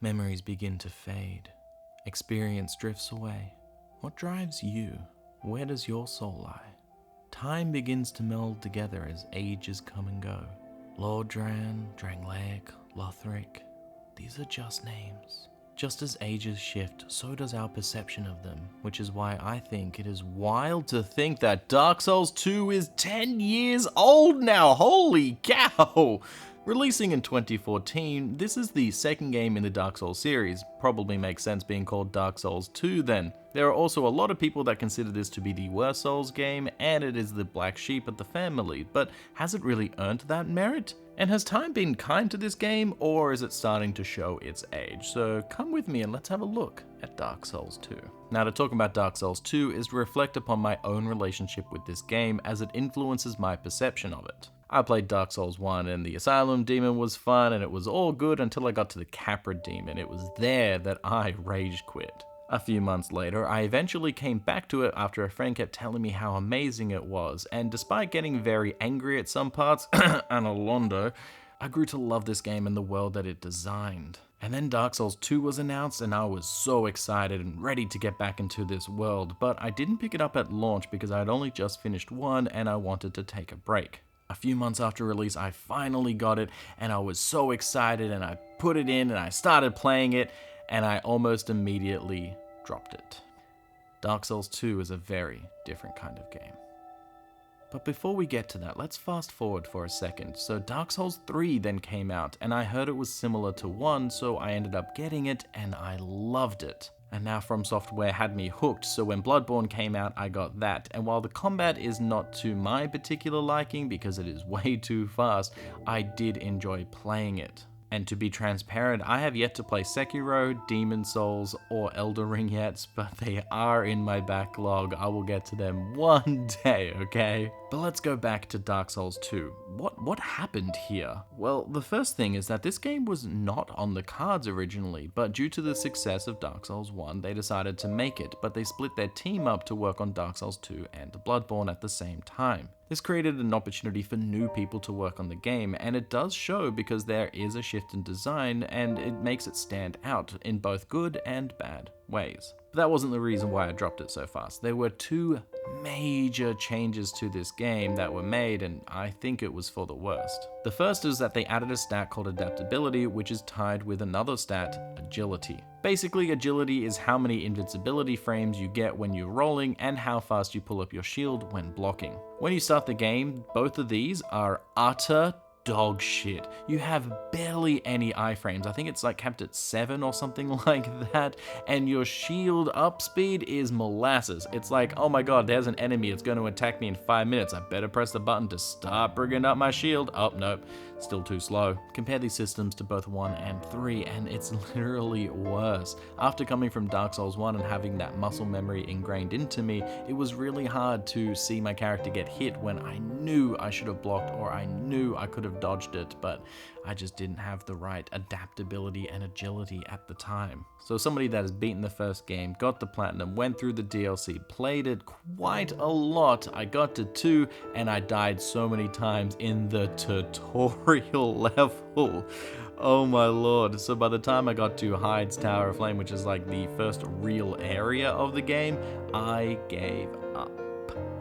Memories begin to fade. Experience drifts away. What drives you? Where does your soul lie? Time begins to meld together as ages come and go. Lordran, Drangleic, Lothric, these are just names. Just as ages shift, so does our perception of them, which is why I think it is wild to think that Dark Souls 2 is 10 years old now. Holy cow! Releasing in 2014, this is the second game in the Dark Souls series. Probably makes sense being called Dark Souls 2 then. There are also a lot of people that consider this to be the worst Souls game, and it is the black sheep of the family, but has it really earned that merit? And has time been kind to this game, or is it starting to show its age? So come with me and let's have a look at Dark Souls 2. Now, to talk about Dark Souls 2 is to reflect upon my own relationship with this game as it influences my perception of it. I played Dark Souls 1 and the Asylum Demon was fun and it was all good until I got to the Capra Demon. It was there that I rage quit. A few months later, I eventually came back to it after a friend kept telling me how amazing it was, and despite getting very angry at some parts, and Alondo, I grew to love this game and the world that it designed. And then Dark Souls 2 was announced and I was so excited and ready to get back into this world, but I didn't pick it up at launch because I had only just finished 1 and I wanted to take a break. A few months after release, I finally got it and I was so excited and I put it in and I started playing it and I almost immediately dropped it. Dark Souls 2 is a very different kind of game. But before we get to that, let's fast forward for a second. So Dark Souls 3 then came out and I heard it was similar to 1, so I ended up getting it and I loved it. And now From Software had me hooked, so when Bloodborne came out, I got that. And while the combat is not to my particular liking because it is way too fast, I did enjoy playing it. And to be transparent, I have yet to play Sekiro, Demon Souls, or Elden Ring yet, but they are in my backlog. I will get to them one day, okay? But let's go back to Dark Souls 2. What happened here? Well, the first thing is that this game was not on the cards originally, but due to the success of Dark Souls 1, they decided to make it, but they split their team up to work on Dark Souls 2 and Bloodborne at the same time. This created an opportunity for new people to work on the game, and it does show because there is a shift in design and it makes it stand out in both good and bad ways. But that wasn't the reason why I dropped it so fast. There were two major changes to this game that were made, and I think it was for the worst. The first is that they added a stat called adaptability, which is tied with another stat, agility. Basically, agility is how many invincibility frames you get when you're rolling and how fast you pull up your shield when blocking. When you start the game, both of these are utter dog shit. You have barely any iframes. I think it's like capped at 7 or something like that, and your shield up speed is molasses. It's like, oh my god, there's an enemy, it's going to attack me in 5 minutes. I better press the button to start bringing up my shield. Oh, nope, still too slow. Compare these systems to both 1 and 3, and it's literally worse. After coming from Dark Souls 1 and having that muscle memory ingrained into me, it was really hard to see my character get hit when I knew I should have blocked or I knew I could have dodged it, but I just didn't have the right adaptability and agility at the time. So somebody that has beaten the first game, got the platinum, went through the DLC, played it quite a lot. I got to 2 and I died so many times in the tutorial level. Oh my lord. So by the time I got to Hyde's Tower of Flame, which is like the first real area of the game, I gave up.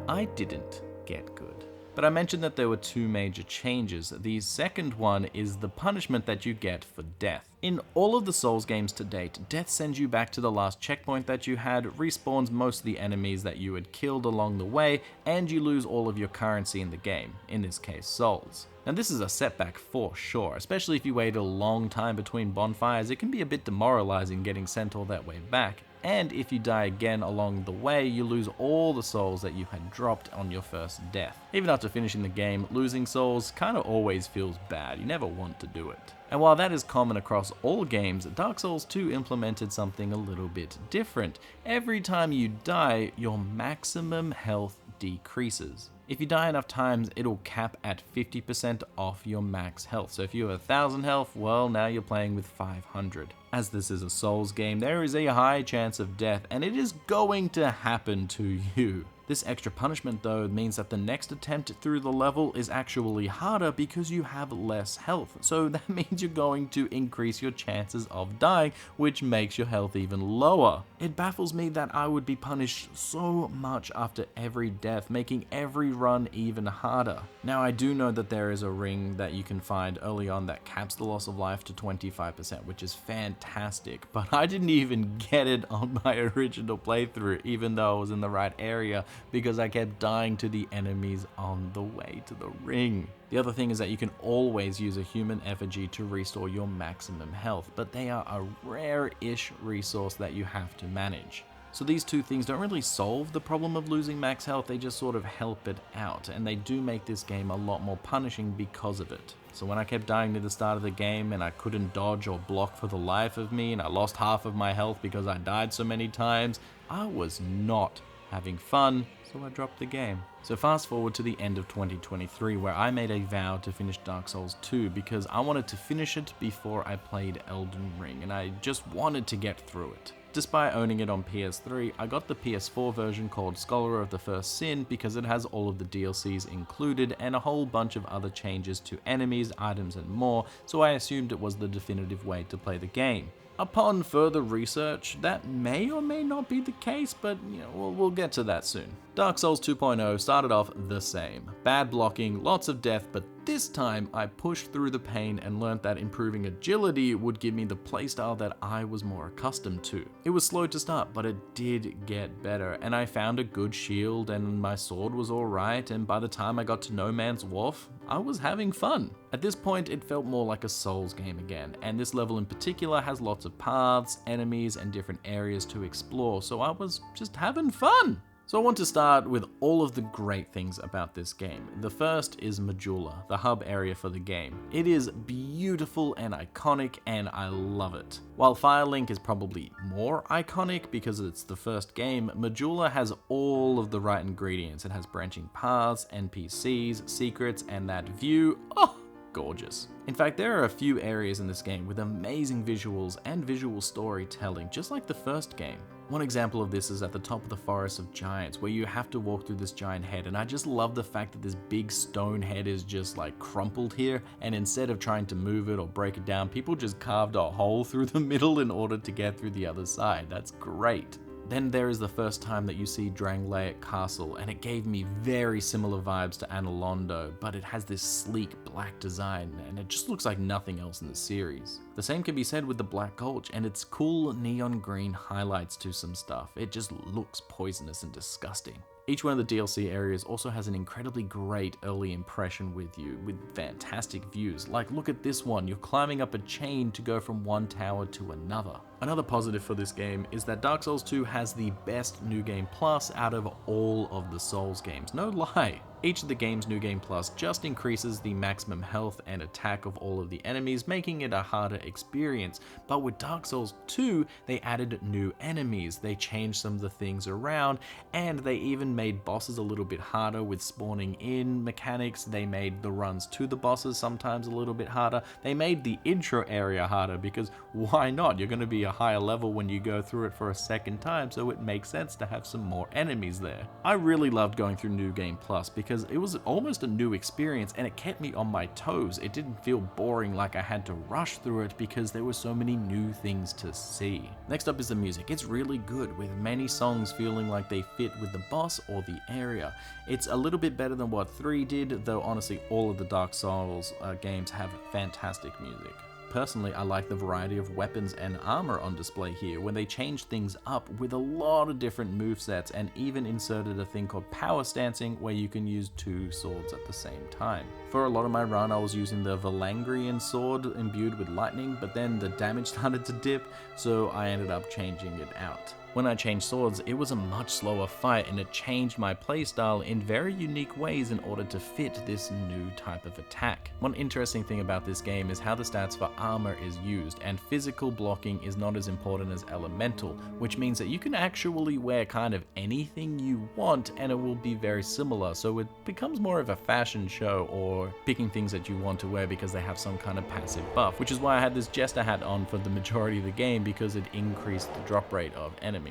I didn't get good. But I mentioned that there were two major changes. The second one is the punishment that you get for death. In all of the Souls games to date, death sends you back to the last checkpoint that you had, respawns most of the enemies that you had killed along the way, and you lose all of your currency in the game, in this case souls. Now this is a setback for sure, especially if you wait a long time between bonfires. It can be a bit demoralizing getting sent all that way back. And if you die again along the way, you lose all the souls that you had dropped on your first death. Even after finishing the game, losing souls kinda always feels bad. You never want to do it. And while that is common across all games, Dark Souls 2 implemented something a little bit different. Every time you die, your maximum health decreases. If you die enough times, it'll cap at 50% off your max health. So if you have 1,000 health, well, now you're playing with 500. As this is a Souls game, there is a high chance of death, and it is going to happen to you. This extra punishment though means that the next attempt through the level is actually harder because you have less health, so that means you're going to increase your chances of dying, which makes your health even lower. It baffles me that I would be punished so much after every death, making every run even harder. Now I do know that there is a ring that you can find early on that caps the loss of life to 25%, which is fantastic, but I didn't even get it on my original playthrough, even though I was in the right area, because I kept dying to the enemies on the way to the ring. The other thing is that you can always use a human effigy to restore your maximum health, but they are a rare-ish resource that you have to manage. So these two things don't really solve the problem of losing max health, they just sort of help it out, and they do make this game a lot more punishing because of it. So when I kept dying near the start of the game and I couldn't dodge or block for the life of me, and I lost half of my health because I died so many times, I was not having fun, so I dropped the game. So fast forward to the end of 2023, where I made a vow to finish Dark Souls 2 because I wanted to finish it before I played Elden Ring, and I just wanted to get through it. Despite owning it on PS3, I got the PS4 version called Scholar of the First Sin because it has all of the DLCs included and a whole bunch of other changes to enemies, items, and more, so I assumed it was the definitive way to play the game. Upon further research, that may or may not be the case, but we'll get to that soon. Dark Souls 2.0 started off the same. Bad blocking, lots of death, but this time I pushed through the pain and learned that improving agility would give me the playstyle that I was more accustomed to. It was slow to start, but it did get better, and I found a good shield and my sword was alright, and by the time I got to No Man's Wharf, I was having fun. At this point, it felt more like a Souls game again, and this level in particular has lots of paths, enemies, and different areas to explore, so I was just having fun. So I want to start with all of the great things about this game. The first is Majula, the hub area for the game. It is beautiful and iconic, and I love it. While Firelink is probably more iconic because it's the first game, Majula has all of the right ingredients. It has branching paths, NPCs, secrets, and that view. Oh, gorgeous. In fact, there are a few areas in this game with amazing visuals and visual storytelling, just like the first game. One example of this is at the top of the Forest of Giants, where you have to walk through this giant head, and I just love the fact that this big stone head is just like crumpled here, and instead of trying to move it or break it down, people just carved a hole through the middle in order to get through the other side. That's great. Then there is the first time that you see Drangleic Castle, and it gave me very similar vibes to Anor Londo, but it has this sleek black design, and it just looks like nothing else in the series. The same can be said with the Black Gulch, and its cool neon green highlights to some stuff. It just looks poisonous and disgusting. Each one of the DLC areas also has an incredibly great early impression with you, with fantastic views. Like, look at this one, you're climbing up a chain to go from one tower to another. Another positive for this game is that Dark Souls 2 has the best New Game Plus out of all of the Souls games, no lie. Each of the game's New Game Plus just increases the maximum health and attack of all of the enemies, making it a harder experience. But with Dark Souls 2, they added new enemies, they changed some of the things around, and they even made bosses a little bit harder with spawning in mechanics. They made the runs to the bosses sometimes a little bit harder. They made the intro area harder because why not? You're going to be a higher level when you go through it for a second time, so it makes sense to have some more enemies there. I really loved going through New Game Plus because it was almost a new experience and it kept me on my toes. It didn't feel boring like I had to rush through it because there were so many new things to see. Next up is the music. It's really good, with many songs feeling like they fit with the boss or the area. It's a little bit better than what 3 did, though honestly all of the Dark Souls games have fantastic music. Personally, I like the variety of weapons and armor on display here, when they changed things up with a lot of different movesets and even inserted a thing called power stancing where you can use 2 swords at the same time. For a lot of my run, I was using the Valangrian sword imbued with lightning, but then the damage started to dip, so I ended up changing it out. When I changed swords, it was a much slower fight, and it changed my playstyle in very unique ways in order to fit this new type of attack. One interesting thing about this game is how the stats for armor is used, and physical blocking is not as important as elemental, which means that you can actually wear kind of anything you want and it will be very similar, so it becomes more of a fashion show or picking things that you want to wear because they have some kind of passive buff, which is why I had this Jester hat on for the majority of the game, because it increased the drop rate of enemies.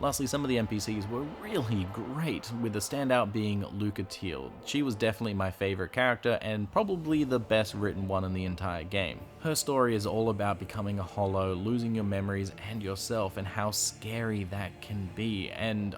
Lastly, some of the NPCs were really great, with the standout being Lytane. She was definitely my favorite character and probably the best written one in the entire game. Her story is all about becoming a hollow, losing your memories and yourself, and how scary that can be, and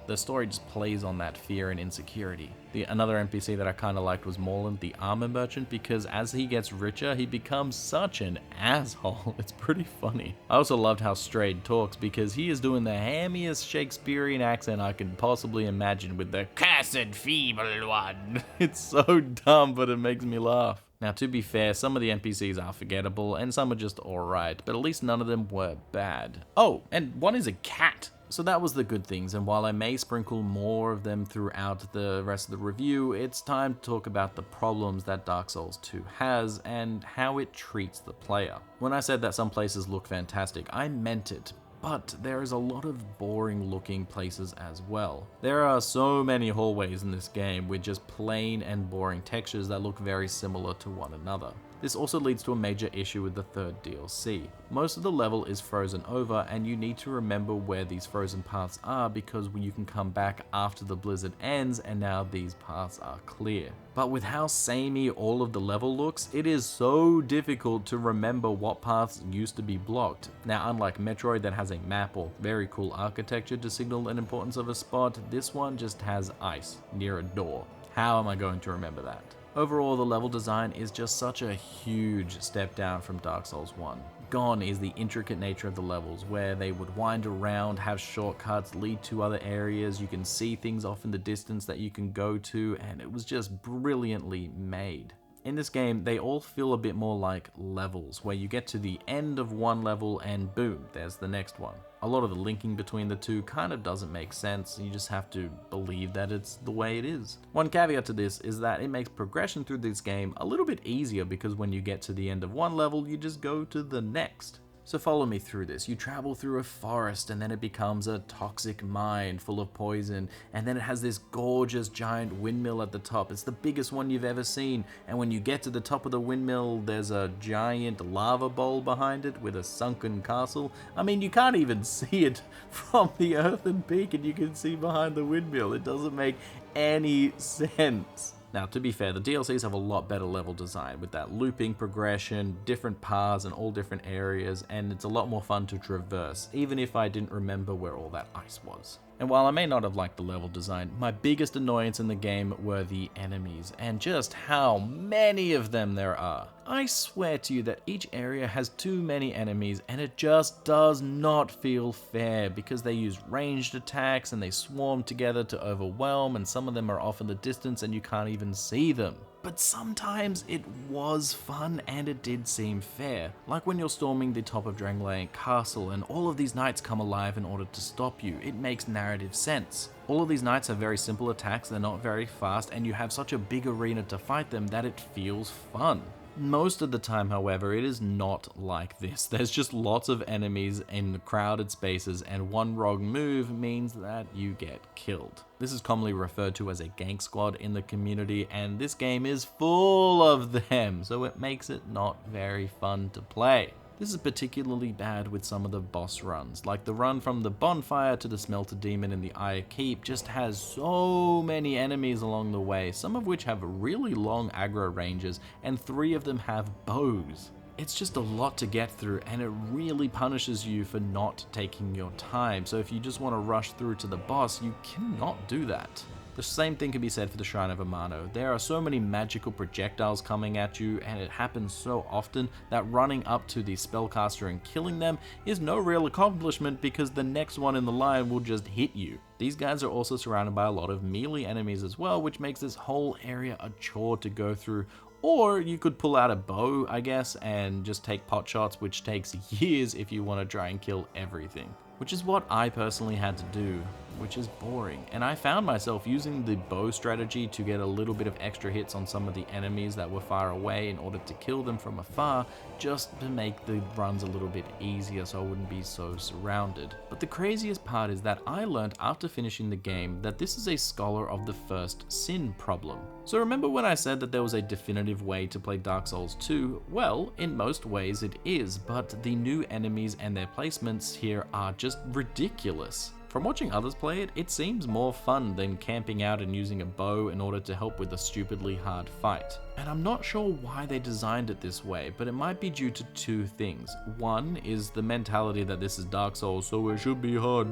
the story just plays on that fear and insecurity. Another NPC that I kind of liked was Morland, the armor merchant, because as he gets richer, he becomes such an asshole. It's pretty funny. I also loved how Strayed talks, because he is doing the hammiest Shakespearean accent I can possibly imagine with the "cursed feeble one." It's so dumb, but it makes me laugh. Now, to be fair, some of the NPCs are forgettable, and some are just alright, but at least none of them were bad. Oh, and one is a cat! So that was the good things, and while I may sprinkle more of them throughout the rest of the review, it's time to talk about the problems that Dark Souls 2 has, and how it treats the player. When I said that some places look fantastic, I meant it. But there is a lot of boring looking places as well. There are so many hallways in this game with just plain and boring textures that look very similar to one another. This also leads to a major issue with the third DLC. Most of the level is frozen over, and you need to remember where these frozen paths are, because you can come back after the blizzard ends and now these paths are clear. But with how samey all of the level looks, it is so difficult to remember what paths used to be blocked. Now, unlike Metroid that has a map or very cool architecture to signal an importance of a spot, this one just has ice near a door. How am I going to remember that? Overall, the level design is just such a huge step down from Dark Souls 1. Gone is the intricate nature of the levels, where they would wind around, have shortcuts, lead to other areas, you can see things off in the distance that you can go to, and it was just brilliantly made. In this game, they all feel a bit more like levels, where you get to the end of one level and boom, there's the next one. A lot of the linking between the two kind of doesn't make sense, you just have to believe that it's the way it is. One caveat to this is that it makes progression through this game a little bit easier, because when you get to the end of one level, you just go to the next. So follow me through this. You travel through a forest, and then it becomes a toxic mine full of poison, and then it has this gorgeous giant windmill at the top. It's the biggest one you've ever seen, and when you get to the top of the windmill, there's a giant lava bowl behind it with a sunken castle. I mean, you can't even see it from the earthen peak, and you can see behind the windmill. It doesn't make any sense. Now, to be fair, the DLCs have a lot better level design, with that looping progression, different paths in all different areas, and it's a lot more fun to traverse, even if I didn't remember where all that ice was. And while I may not have liked the level design, my biggest annoyance in the game were the enemies, and just how many of them there are. I swear to you that each area has too many enemies, and it just does not feel fair, because they use ranged attacks and they swarm together to overwhelm, and some of them are off in the distance and you can't even see them. But sometimes it was fun and it did seem fair. Like when you're storming the top of Drangleian Castle and all of these knights come alive in order to stop you. It makes narrative sense. All of these knights have very simple attacks, they're not very fast, and you have such a big arena to fight them that it feels fun. Most of the time, however, it is not like this. There's just lots of enemies in crowded spaces, and one wrong move means that you get killed. This is commonly referred to as a gank squad in the community, and this game is full of them, so it makes it not very fun to play. This is particularly bad with some of the boss runs, like the run from the bonfire to the smelter demon in the Eye Keep just has so many enemies along the way, some of which have really long aggro ranges, and 3 of them have bows. It's just a lot to get through, and it really punishes you for not taking your time, so if you just want to rush through to the boss, you cannot do that. The same thing can be said for the Shrine of Amano. There are so many magical projectiles coming at you, and it happens so often that running up to the spellcaster and killing them is no real accomplishment, because the next one in the line will just hit you. These guys are also surrounded by a lot of melee enemies as well, which makes this whole area a chore to go through. Or you could pull out a bow, I guess, and just take pot shots, which takes years if you want to try and kill everything. Which is what I personally had to do, which is boring. And I found myself using the bow strategy to get a little bit of extra hits on some of the enemies that were far away in order to kill them from afar, just to make the runs a little bit easier so I wouldn't be so surrounded. But the craziest part is that I learned after finishing the game that this is a Scholar of the First Sin problem. So remember when I said that there was a definitive way to play Dark Souls 2? Well, in most ways it is, but the new enemies and their placements here are just ridiculous. From watching others play it, it seems more fun than camping out and using a bow in order to help with a stupidly hard fight. And I'm not sure why they designed it this way, but it might be due to two things. One is the mentality that this is Dark Souls, so it should be hard,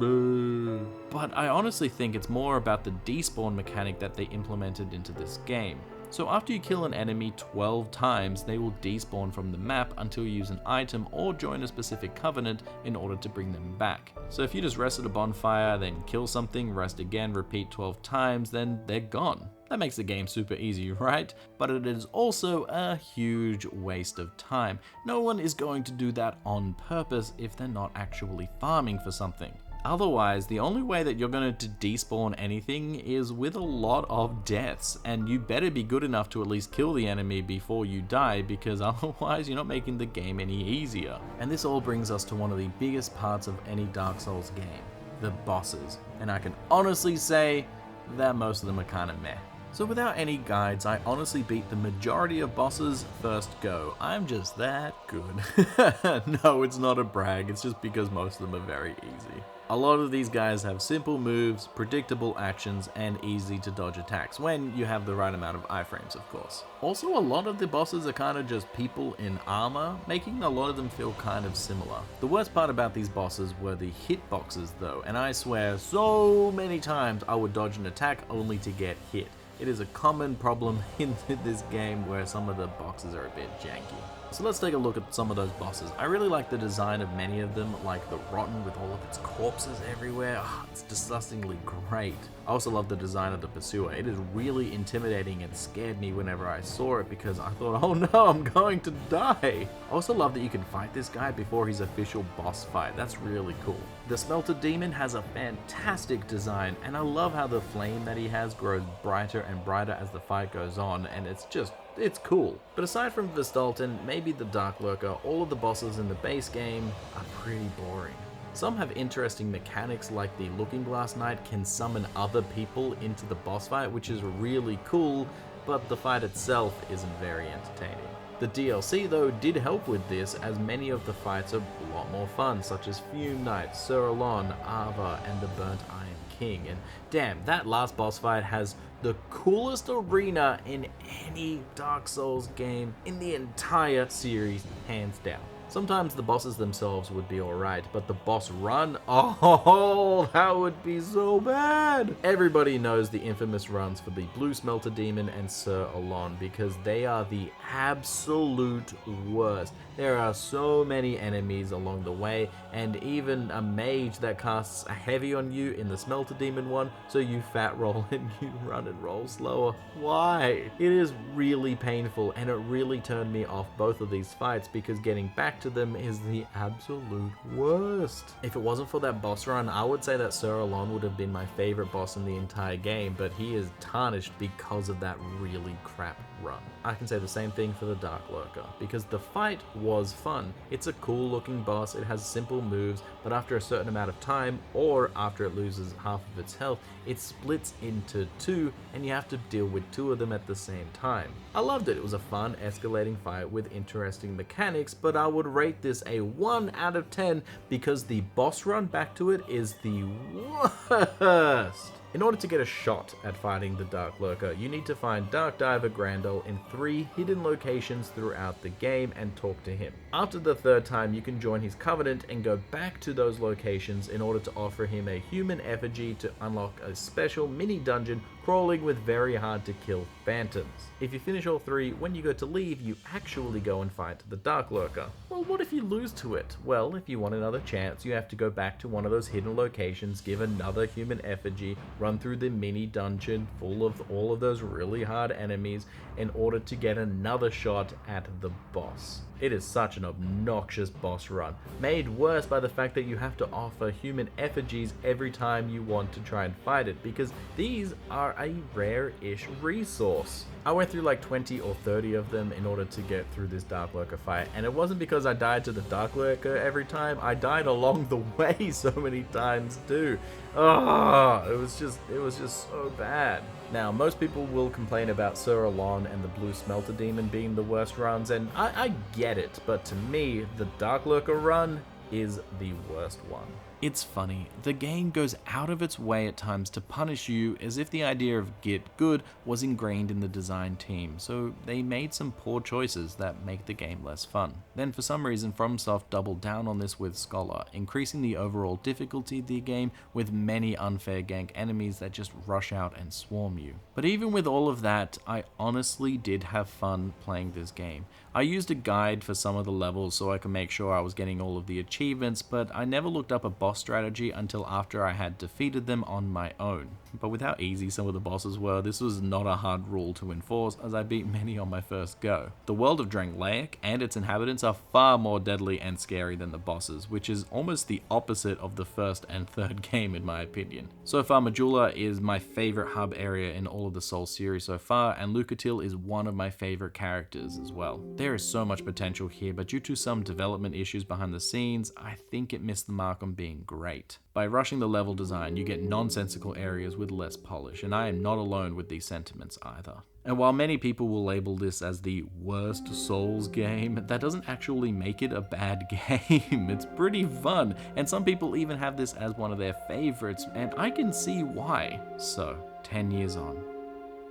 but I honestly think it's more about the despawn mechanic that they implemented into this game. So after you kill an enemy 12 times, they will despawn from the map until you use an item or join a specific covenant in order to bring them back. So if you just rest at a bonfire, then kill something, rest again, repeat 12 times, then they're gone. That makes the game super easy, right? But it is also a huge waste of time. No one is going to do that on purpose if they're not actually farming for something. Otherwise, the only way that you're going to despawn anything is with a lot of deaths, and you better be good enough to at least kill the enemy before you die, because otherwise you're not making the game any easier. And this all brings us to one of the biggest parts of any Dark Souls game, the bosses. And I can honestly say that most of them are kind of meh. So without any guides, I honestly beat the majority of bosses first go. I'm just that good. No, it's not a brag, it's just because most of them are very easy. A lot of these guys have simple moves, predictable actions, and easy to dodge attacks, when you have the right amount of iframes, of course. Also, a lot of the bosses are kind of just people in armor, making a lot of them feel kind of similar. The worst part about these bosses were the hitboxes though, and I swear so many times I would dodge an attack only to get hit. It is a common problem in this game where some of the boxes are a bit janky. So let's take a look at some of those bosses. I really like the design of many of them, like the Rotten with all of its corpses everywhere. It's disgustingly great. I also love the design of the Pursuer. It is really intimidating and scared me whenever I saw it because I thought, oh no, I'm going to die. I also love that you can fight this guy before his official boss fight. That's really cool. The Smelter Demon has a fantastic design, and I love how the flame that he has grows brighter and brighter as the fight goes on, and it's cool. But aside from Vestalton, maybe the Dark Lurker, all of the bosses in the base game are pretty boring. Some have interesting mechanics, like the Looking Glass Knight can summon other people into the boss fight, which is really cool, but the fight itself isn't very entertaining. The DLC though did help with this, as many of the fights are a lot more fun, such as Fume Knight, Sir Alon, Ava, and the Burnt Iron King. And damn, that last boss fight has the coolest arena in any Dark Souls game in the entire series, hands down. Sometimes the bosses themselves would be alright, but the boss run, oh, that would be so bad! Everybody knows the infamous runs for the Blue Smelter Demon and Sir Alon, because they are the absolute worst. There are so many enemies along the way, and even a mage that casts a heavy on you in the Smelter Demon one, so you fat roll and you run and roll slower. Why? It is really painful, and it really turned me off both of these fights, because getting back to them is the absolute worst. If it wasn't for that boss run, I would say that Sir Alon would have been my favorite boss in the entire game, but he is tarnished because of that really crap run. I can say the same thing for the Dark Lurker, because the fight was fun. It's a cool looking boss, it has simple moves, but after a certain amount of time, or after it loses half of its health, it splits into two, and you have to deal with two of them at the same time. I loved it. It was a fun, escalating fight with interesting mechanics, but I would rate this a 1 out of 10 because the boss run back to it is the worst. In order to get a shot at fighting the Dark Lurker, you need to find Dark Diver Grandel in 3 hidden locations throughout the game and talk to him. After the 3rd time, you can join his covenant and go back to those locations in order to offer him a human effigy to unlock a special mini dungeon crawling with very hard to kill phantoms. If you finish all 3, when you go to leave, you actually go and fight the Dark Lurker. Well, what if you lose to it? Well, if you want another chance, you have to go back to one of those hidden locations, give another human effigy, run through the mini dungeon full of all of those really hard enemies in order to get another shot at the boss. It is such an obnoxious boss run, made worse by the fact that you have to offer human effigies every time you want to try and fight it, because these are a rare-ish resource. I went through like 20 or 30 of them in order to get through this Dark Lurker fight, and it wasn't because I died to the Dark Lurker every time. I died along the way so many times too. It was just so bad. Now, most people will complain about Sir Alon and the Blue Smelter Demon being the worst runs, and I get it, but to me, the Dark Lurker run is the worst one. It's funny, the game goes out of its way at times to punish you as if the idea of get good was ingrained in the design team, so they made some poor choices that make the game less fun. Then for some reason FromSoft doubled down on this with Scholar, increasing the overall difficulty of the game with many unfair gank enemies that just rush out and swarm you. But even with all of that, I honestly did have fun playing this game. I used a guide for some of the levels so I could make sure I was getting all of the achievements, but I never looked up a boss strategy until after I had defeated them on my own. But with how easy some of the bosses were, this was not a hard rule to enforce, as I beat many on my first go. The world of Drangleic and its inhabitants are far more deadly and scary than the bosses, which is almost the opposite of the first and third game in my opinion. So far, Majula is my favorite hub area in all of the Souls series so far, and Lucatil is one of my favorite characters as well. There is so much potential here, but due to some development issues behind the scenes, I think it missed the mark on being great. By rushing the level design, you get nonsensical areas with less polish, and I am not alone with these sentiments either. And while many people will label this as the worst Souls game, that doesn't actually make it a bad game. It's pretty fun, and some people even have this as one of their favorites, and I can see why. So, 10 years on.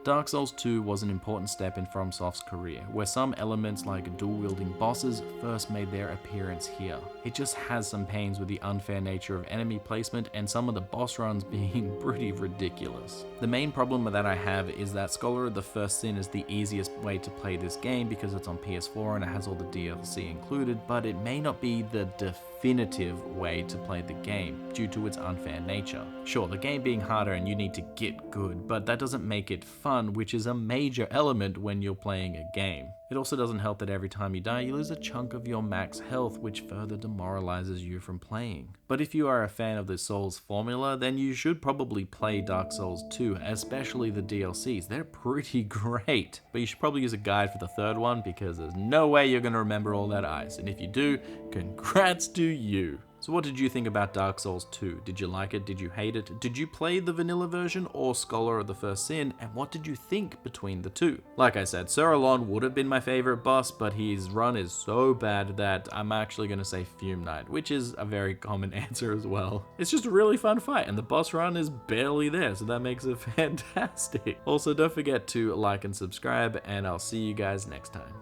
Dark Souls 2 was an important step in FromSoft's career, where some elements like dual-wielding bosses first made their appearance here. It just has some pains with the unfair nature of enemy placement and some of the boss runs being pretty ridiculous. The main problem that I have is that Scholar of the First Sin is the easiest way to play this game because it's on PS4 and it has all the DLC included, but it may not be the definitive way to play the game due to its unfair nature. Sure, the game being harder and you need to get good, but that doesn't make it fun, which is a major element when you're playing a game. It also doesn't help that every time you die, you lose a chunk of your max health, which further demoralizes you from playing. But if you are a fan of the Souls formula, then you should probably play Dark Souls 2, especially the DLCs. They're pretty great. But you should probably use a guide for the third one because there's no way you're going to remember all that ice. And if you do, congrats to you. So what did you think about Dark Souls 2? Did you like it? Did you hate it? Did you play the vanilla version or Scholar of the First Sin? And what did you think between the two? Like I said, Sir Alon would have been my favorite boss, but his run is so bad that I'm actually going to say Fume Knight, which is a very common answer as well. It's just a really fun fight, and the boss run is barely there, so that makes it fantastic. Also, don't forget to like and subscribe, and I'll see you guys next time.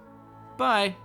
Bye!